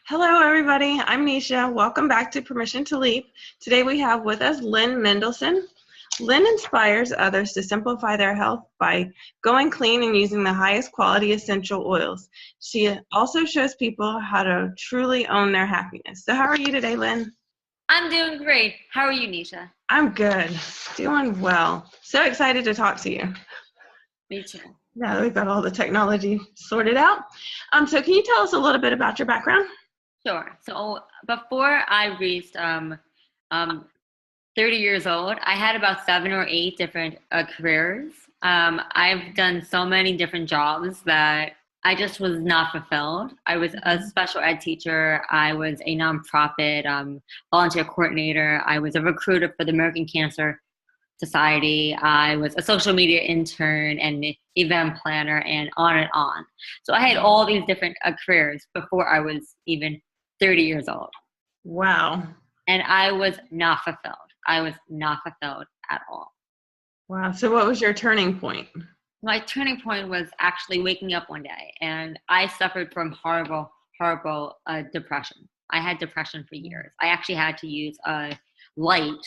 Hello, everybody. I'm Nisha. Welcome back to Permission to Leap. Today we have with us Lynn Mendelsohn. Lynn inspires others to simplify their health by going clean and using the highest quality essential oils. She also shows people how to truly own their happiness. So how are you today, Lynn? I'm doing great. How are you, Nisha? I'm good. Doing well. So excited to talk to you. Me too. Now that we've got all the technology sorted out. So can you tell us a little bit about your background? Sure. So before I reached 30 years old, I had about 7 or 8 different careers. I've done so many different jobs that I just was not fulfilled. I was a special ed teacher. I was a nonprofit volunteer coordinator. I was a recruiter for the American Cancer Society. I was a social media intern and event planner and on and on. So I had all these different careers before I was even 30 years old. Wow. And I was not fulfilled. I was not fulfilled at all. Wow. So what was your turning point? My turning point was actually waking up one day, and I suffered from horrible depression. I had depression for years. I actually had to use a light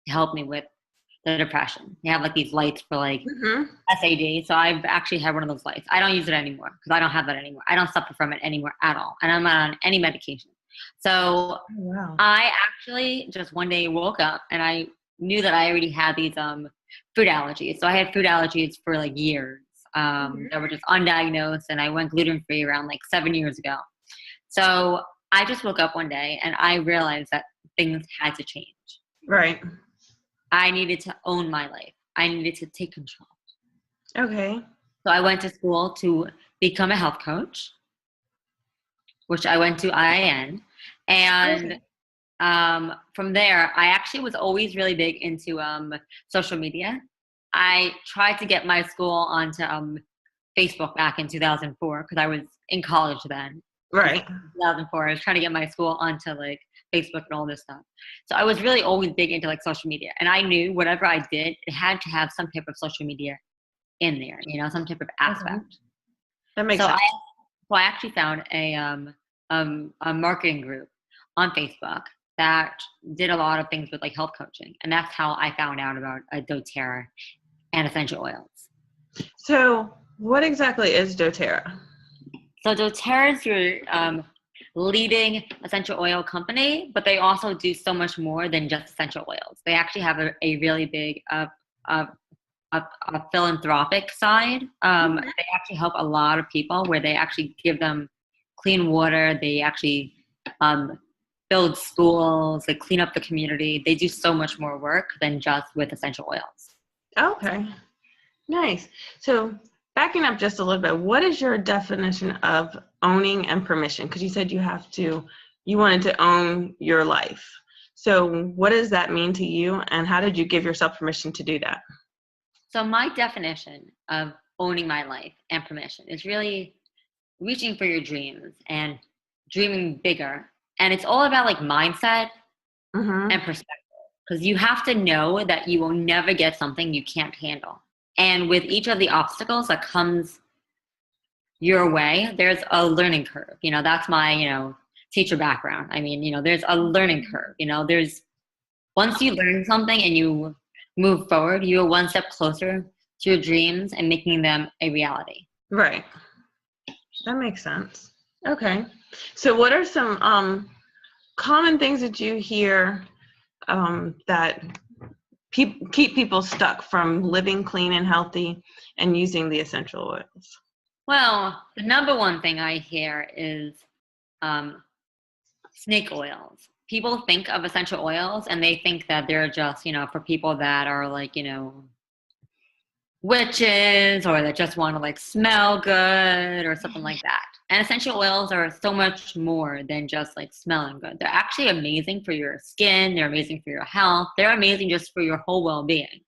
to help me with the depression. They have like these lights for like SAD. So I've actually had one of those lights. I don't use it anymore because I don't have that anymore. I don't suffer from it anymore at all. And I'm not on any medication. So Wow. I actually just one day woke up and I knew that I already had these food allergies. So I had food allergies for like years that were just undiagnosed, and I went gluten-free around like 7 years ago. So I just woke up one day and I realized that things had to change. Right. I needed to own my life. I needed to take control. Okay. So I went to school to become a health coach, which I went to IIN. And from there, I actually was always really big into social media. I tried to get my school onto Facebook back in 2004 because I was in college then. Right. 2004, I was trying to get my school onto like Facebook and all this stuff. So I was really always big into like social media, and I knew whatever I did, it had to have some type of social media in there, some type of aspect. That makes So sense. I actually found a marketing group on Facebook that did a lot of things with like health coaching, and that's how I found out about doTERRA and essential oils. So what exactly is doTERRA? So doTERRA is your leading essential oil company, but they also do so much more than just essential oils. They actually have a really big a philanthropic side. They actually help a lot of people where they actually give them clean water. They actually build schools. They clean up the community. They do so much more work than just with essential oils. Okay. Nice. So backing up just a little bit, what is your definition of owning and permission? Because you said you wanted to own your life. So what does that mean to you, and how did you give yourself permission to do that? So my definition of owning my life and permission is really reaching for your dreams and dreaming bigger. And it's all about like mindset and perspective, because you have to know that you will never get something you can't handle. And with each of the obstacles that comes your way, there's a learning curve. That's my, teacher background. I mean, there's a learning curve. There's once you learn something and you move forward, you're one step closer to your dreams and making them a reality. Right. That makes sense. Okay. So what are some common things that you hear that keep people stuck from living clean and healthy and using the essential oils? Well, the number one thing I hear is snake oils. People think of essential oils and they think that they're just, for people that are like, witches, or that just want to like smell good or something like that. And essential oils are so much more than just like smelling good. They're actually amazing for your skin. They're amazing for your health. They're amazing just for your whole well-being.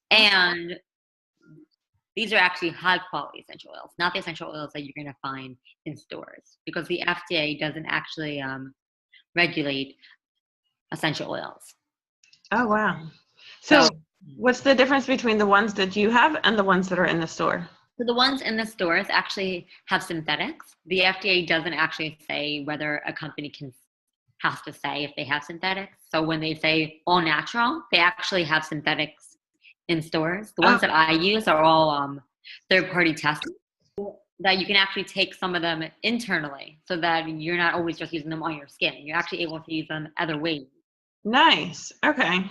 And these are actually high quality essential oils, not the essential oils that you're going to find in stores, because the FDA doesn't actually regulate essential oils. Oh, wow. So what's the difference between the ones that you have and the ones that are in the store? So the ones in the stores actually have synthetics. The FDA doesn't actually say whether a company has to say if they have synthetics. So when they say all natural, they actually have synthetics in stores. The ones that I use are all third-party tested, that you can actually take some of them internally so that you're not always just using them on your skin. You're actually able to use them other ways. Nice. Okay.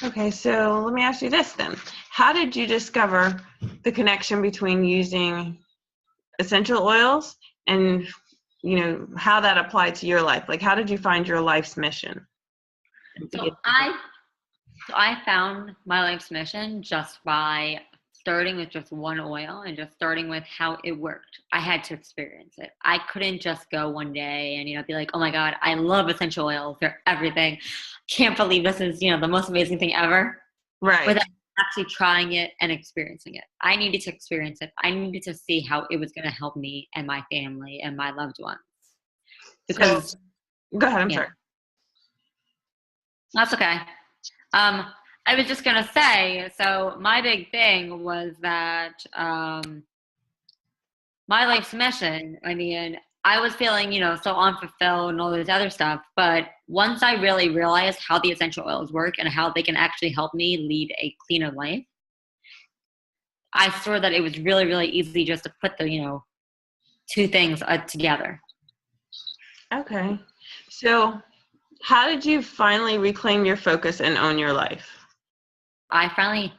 Okay, so let me ask you this then. How did you discover the connection between using essential oils and, how that applied to your life? Like, how did you find your life's mission? So I found my life's mission just by starting with just one oil and just starting with how it worked. I had to experience it. I couldn't just go one day and, be like, oh my God, I love essential oils. They're everything. Can't believe this is, the most amazing thing ever. Right. Without actually trying it and experiencing it. I needed to experience it. I needed to see how it was going to help me and my family and my loved ones. Because go ahead, I'm sorry. That's okay. I was just going to say, so my big thing was that my life's mission, I was feeling, so unfulfilled and all this other stuff. But once I really realized how the essential oils work and how they can actually help me lead a cleaner life, I saw that it was really, really easy just to put the, two things together. Okay. So how did you finally reclaim your focus and own your life? I finally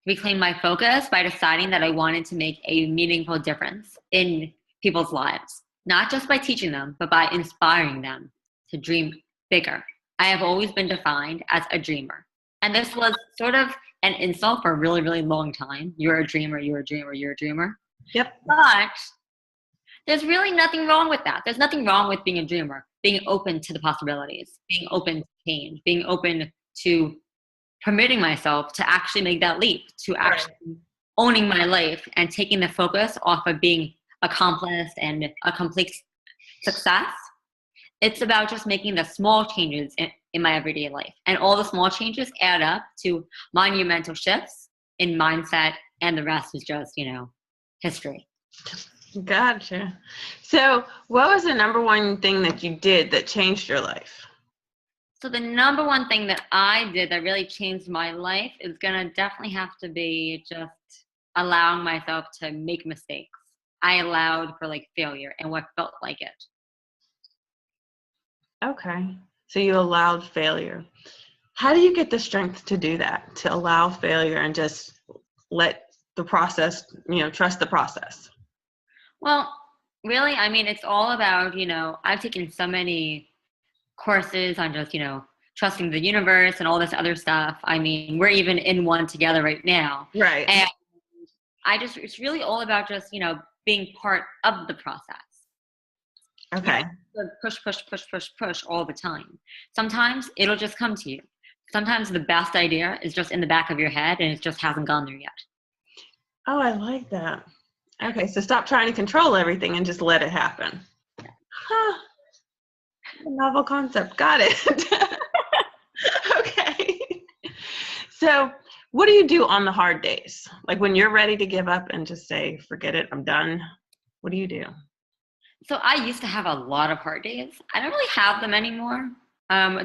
reclaimed my focus by deciding that I wanted to make a meaningful difference in people's lives, not just by teaching them, but by inspiring them to dream bigger. I have always been defined as a dreamer. And this was sort of an insult for a really, really long time. You're a dreamer, you're a dreamer, you're a dreamer. Yep. But there's really nothing wrong with that. There's nothing wrong with being a dreamer, being open to the possibilities, being open to change, being open to permitting myself to actually make that leap, to actually owning my life and taking the focus off of being accomplished and a complete success. It's about just making the small changes in my everyday life. And all the small changes add up to monumental shifts in mindset, and the rest is just, history. Gotcha. So what was the number one thing that you did that changed your life? So the number one thing that I did that really changed my life is going to definitely have to be just allowing myself to make mistakes. I allowed for failure and what felt like it. Okay. So you allowed failure. How do you get the strength to do that, to allow failure and just let the process, trust the process? Well, really, it's all about, I've taken so many courses on just, trusting the universe and all this other stuff. We're even in one together right now. Right. And it's really all about just, being part of the process. Okay. Push all the time. Sometimes it'll just come to you. Sometimes the best idea is just in the back of your head and it just hasn't gone there yet. Oh, I like that. Okay, so stop trying to control everything and just let it happen. Huh. A novel concept. Got it. Okay. So what do you do on the hard days? Like when you're ready to give up and just say, forget it, I'm done. What do you do? So I used to have a lot of hard days. I don't really have them anymore.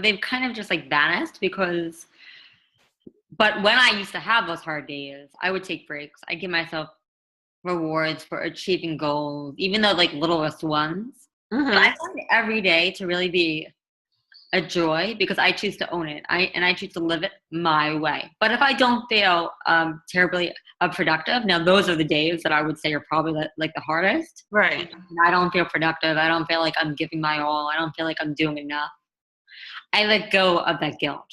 They've kind of just vanished but when I used to have those hard days, I would take breaks. I give myself rewards for achieving goals, even though littlest ones. Mm-hmm. But I find every day to really be a joy because I choose to own it. I choose to live it my way. But if I don't feel terribly productive, now those are the days that I would say are probably the hardest. Right. I don't feel productive. I don't feel like I'm giving my all. I don't feel like I'm doing enough. I let go of that guilt.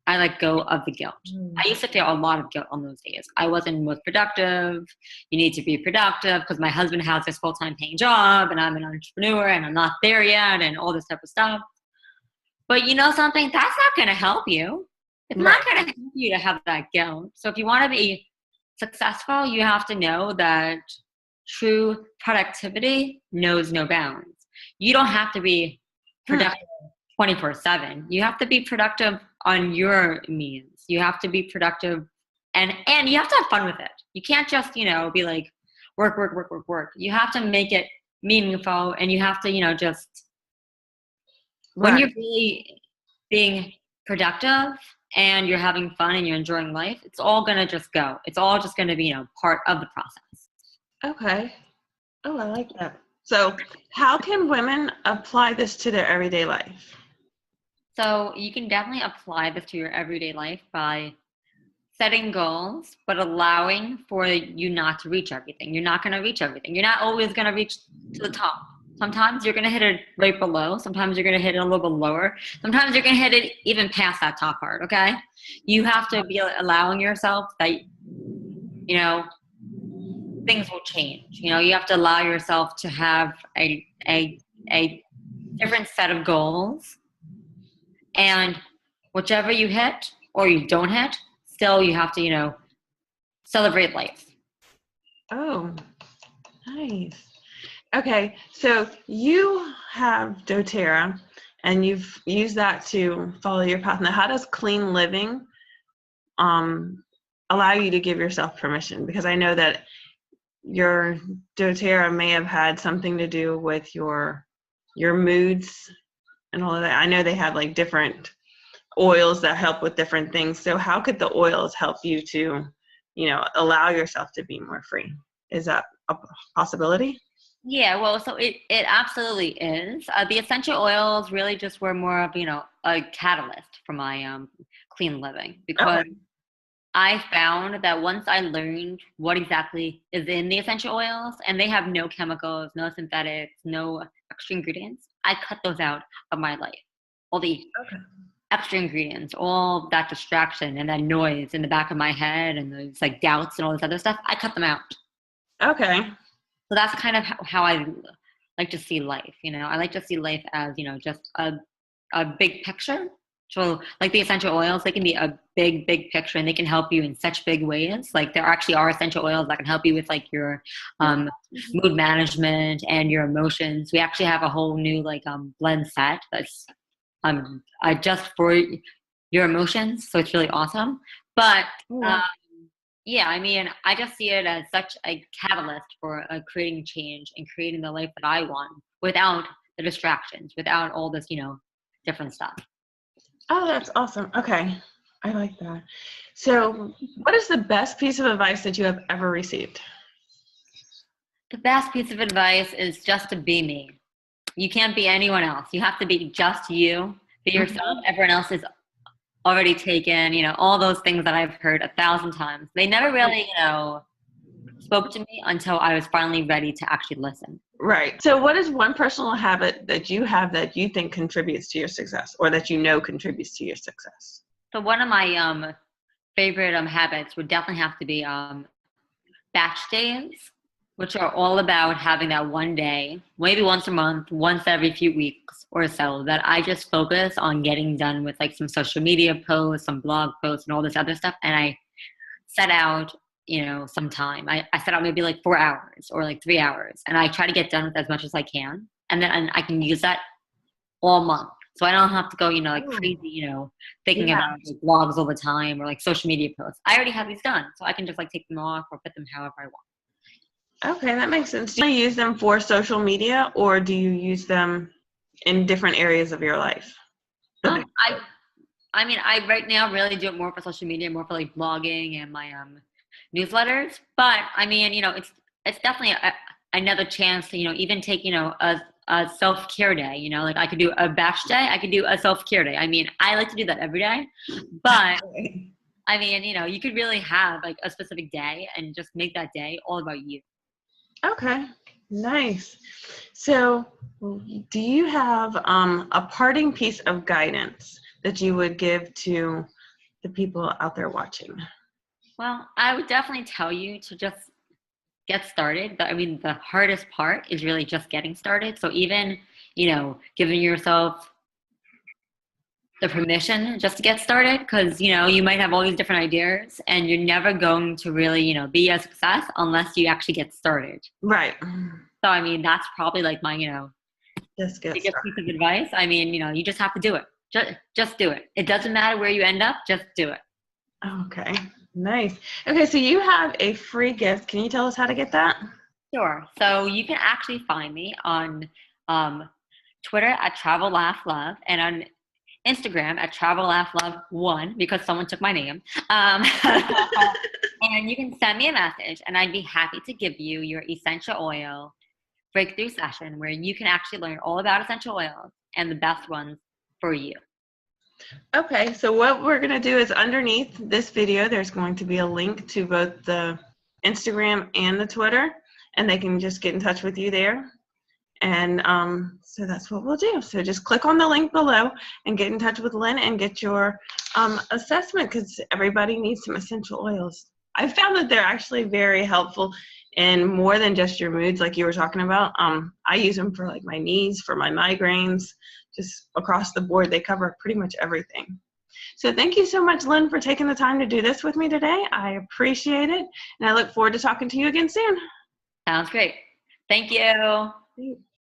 I let go of the guilt. I used to feel a lot of guilt on those days. I wasn't most productive. You need to be productive because my husband has this full-time paying job and I'm an entrepreneur and I'm not there yet and all this type of stuff. But you know something? That's not going to help you. It's not going to help you to have that guilt. So if you want to be successful, you have to know that true productivity knows no bounds. You don't have to be productive 24/7. You have to be productive on your means. You have to be productive and you have to have fun with it. You can't just, be like work, work, work, work, work. You have to make it meaningful, and you have to, just when you're Right. really being productive and you're having fun and you're enjoying life, it's all going to just go. It's all just going to be, part of the process. Okay. Oh, I like that. So, how can women apply this to their everyday life? So you can definitely apply this to your everyday life by setting goals, but allowing for you not to reach everything. You're not going to reach everything. You're not always going to reach to the top. Sometimes you're going to hit it right below. Sometimes you're going to hit it a little bit lower. Sometimes you're going to hit it even past that top part. Okay. You have to be allowing yourself that, things will change. You have to allow yourself to have a different set of goals, and whichever you hit or you don't hit, still you have to, celebrate life. Oh, nice. Okay, so you have doTERRA and you've used that to follow your path. Now, how does clean living allow you to give yourself permission? Because I know that your doTERRA may have had something to do with your moods and all of that. I know they have like different oils that help with different things. So how could the oils help you to, allow yourself to be more free? Is that a possibility? Yeah, well, so it absolutely is. The essential oils really just were more of, a catalyst for my clean living, because Okay. I found that once I learned what exactly is in the essential oils, and they have no chemicals, no synthetics, no extra ingredients, I cut those out of my life. All the Okay. extra ingredients, all that distraction and that noise in the back of my head and those like doubts and all this other stuff, I cut them out. Okay. So that's kind of how I like to see life. I like to see life as, just a big picture. So like the essential oils, they can be a big, big picture, and they can help you in such big ways. Like there actually are essential oils that can help you with like your mood management and your emotions. We actually have a whole new like blend set that's just for your emotions. So it's really awesome. But Oh, wow. yeah, I mean, I just see it as such a catalyst for creating change and creating the life that I want without the distractions, without all this, different stuff. Oh, that's awesome. Okay. I like that. So, what is the best piece of advice that you have ever received? The best piece of advice is just to be me. You can't be anyone else. You have to be just you, be yourself. Mhm. Everyone else is already taken, all those things that I've heard 1,000 times. They never really, spoke to me until I was finally ready to actually listen. Right. So, what is one personal habit that you have that you think contributes to your success, or that contributes to your success? So one of my favorite habits would definitely have to be batch days, which are all about having that one day, maybe once a month, once every few weeks or so, that I just focus on getting done with like some social media posts, some blog posts, and all this other stuff. And I set out, some time. I set out maybe like 4 hours or like 3 hours, and I try to get done with as much as I can. And then I can use that all month. So I don't have to go, like Oh, crazy, thinking yeah. about like blogs all the time or like social media posts. I already have these done. So I can just like take them off or put them however I want. Okay, that makes sense. Do you use them for social media, or do you use them in different areas of your life? Um, I, I mean, I right now really do it more for social media, more for like blogging and my newsletters. But I mean, it's definitely another chance to, even take, a self-care day. Like I could do a batch day, I could do a self-care day. I mean, I like to do that every day, but I mean, you could really have like a specific day and just make that day all about you. Okay, nice. So, do you have a parting piece of guidance that you would give to the people out there watching? Well, I would definitely tell you to just get started. But I mean, the hardest part is really just getting started. So even, giving yourself the permission just to get started, because, you might have all these different ideas and you're never going to really, be a success unless you actually get started. Right. So, I mean, that's probably like my, Just get biggest piece started. of advice. I mean, you just have to do it. Just do it. It doesn't matter where you end up, just do it. Okay. Nice. Okay, so you have a free gift. Can you tell us how to get that? Sure. So you can actually find me on um, Twitter at Travel Laugh Love and on Instagram at Travel Laugh Love 1 because someone took my name. And you can send me a message and I'd be happy to give you your essential oil breakthrough session where you can actually learn all about essential oils and the best ones for you. Okay, so what we're going to do is underneath this video, there's going to be a link to both the Instagram and the Twitter, and they can just get in touch with you there. And so that's what we'll do. So just click on the link below and get in touch with Lynn and get your assessment, because everybody needs some essential oils. I found that they're actually very helpful in more than just your moods, like you were talking about. I use them for like my knees, for my migraines, just across the board. They cover pretty much everything. So thank you so much, Lynn, for taking the time to do this with me today. I appreciate it, and I look forward to talking to you again soon. Sounds great. Thank you.